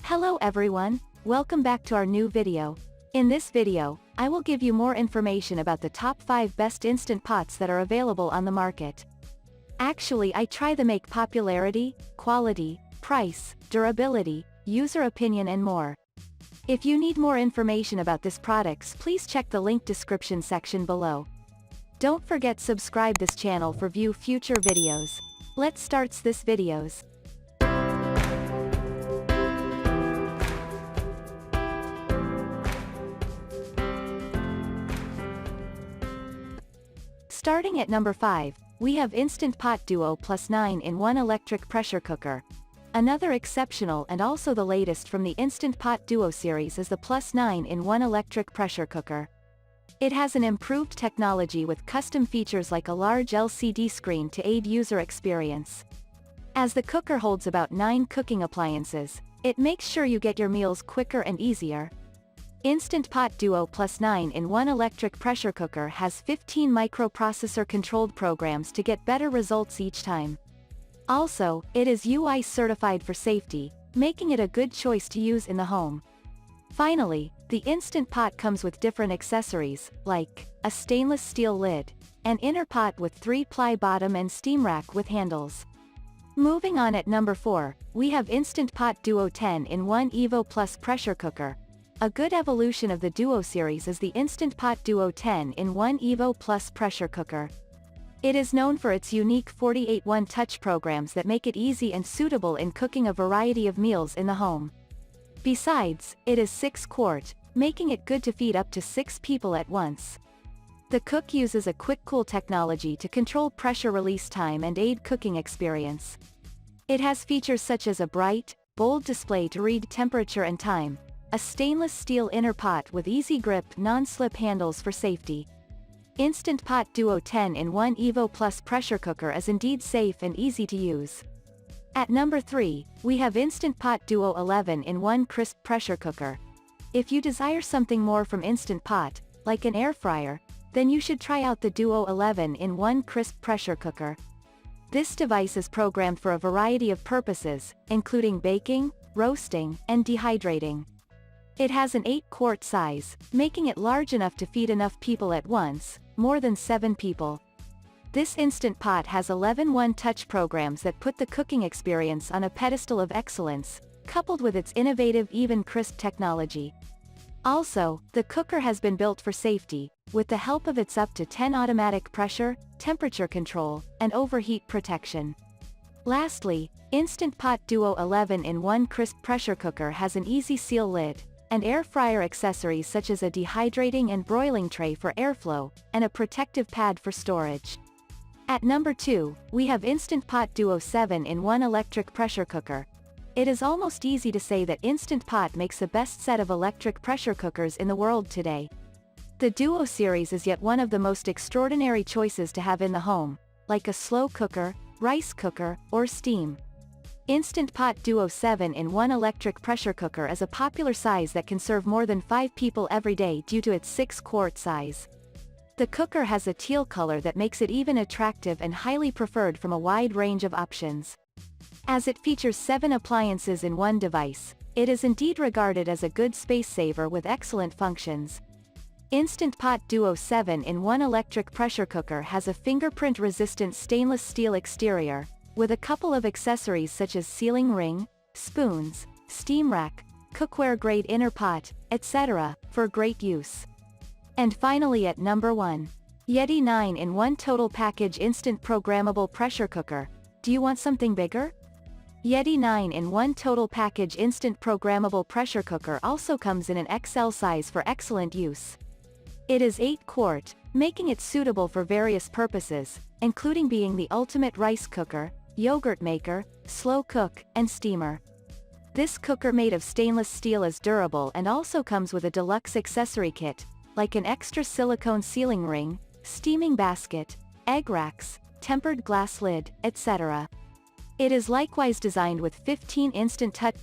Hello everyone, welcome back to our new video. In this video, I will give you more information about the top 5 best instant pots that are available on the market. Actually, I try to make popularity, quality, price, durability, user opinion and more. If you need more information about these products, please check the link description section below. Don't forget subscribe this channel for view future videos. Let's start this videos. Starting at number 5, we have Instant Pot Duo Plus 9-in-1 Electric Pressure Cooker. Another exceptional and also the latest from the Instant Pot Duo series is the Plus 9-in-1 Electric Pressure Cooker. It has an improved technology with custom features like a large LCD screen to aid user experience. As the cooker holds about 9 cooking appliances, it makes sure you get your meals quicker and easier. Instant Pot Duo Plus 9-in-1 Electric Pressure Cooker has 15 microprocessor-controlled programs to get better results each time. Also, it is UI certified for safety, making it a good choice to use in the home. Finally, the Instant Pot comes with different accessories, like a stainless steel lid, an inner pot with 3-ply bottom and steam rack with handles. Moving on at number 4, we have Instant Pot Duo 10-in-1 Evo Plus Pressure Cooker. A good evolution of the Duo series is the Instant Pot Duo 10-in-1 Evo Plus Pressure Cooker. It is known for its unique 48 one-touch programs that make it easy and suitable in cooking a variety of meals in the home. Besides, it is 6-quart, making it good to feed up to 6 people at once. The cook uses a quick cool technology to control pressure release time and aid cooking experience. It has features such as a bright, bold display to read temperature and time, a stainless steel inner pot with easy grip non-slip handles for safety. Instant Pot Duo 10-in-1 Evo Plus Pressure Cooker is indeed safe and easy to use. At number 3, we have Instant Pot Duo 11-in-1 Crisp Pressure Cooker. If you desire something more from Instant Pot, like an air fryer, then you should try out the Duo 11-in-1 Crisp Pressure Cooker. This device is programmed for a variety of purposes, including baking, roasting, and dehydrating. It has an 8-quart size, making it large enough to feed enough people at once, more than 7 people. This Instant Pot has 11 one-touch programs that put the cooking experience on a pedestal of excellence, coupled with its innovative even crisp technology. Also, the cooker has been built for safety, with the help of its up to 10 automatic pressure, temperature control, and overheat protection. Lastly, Instant Pot Duo 11-in-1 Crisp Pressure Cooker has an easy seal lid, and air fryer accessories such as a dehydrating and broiling tray for airflow, and a protective pad for storage. At number 2, we have Instant Pot Duo 7-in-1 Electric Pressure Cooker. It is almost easy to say that Instant Pot makes the best set of electric pressure cookers in the world today. The Duo series is yet one of the most extraordinary choices to have in the home, like a slow cooker, rice cooker, or steam. Instant Pot Duo 7-in-1 Electric Pressure Cooker is a popular size that can serve more than 5 people every day due to its 6-quart size. The cooker has a teal color that makes it even attractive and highly preferred from a wide range of options. As it features 7 appliances in one device, it is indeed regarded as a good space saver with excellent functions. Instant Pot Duo 7-in-1 Electric Pressure Cooker has a fingerprint-resistant stainless steel exterior, with a couple of accessories such as sealing ring, spoons, steam rack, cookware-grade inner pot, etc., for great use. And finally at number 1. Yeti 9-in-1 Total Package Instant Programmable Pressure Cooker. Do you want something bigger? Yeti 9-in-1 Total Package Instant Programmable Pressure Cooker also comes in an XL size for excellent use. It is 8-quart, making it suitable for various purposes, including being the ultimate rice cooker, yogurt maker, slow cook, and steamer. This cooker made of stainless steel is durable and also comes with a deluxe accessory kit, like an extra silicone sealing ring, steaming basket, egg racks, tempered glass lid, etc. It is likewise designed with 15 instant touch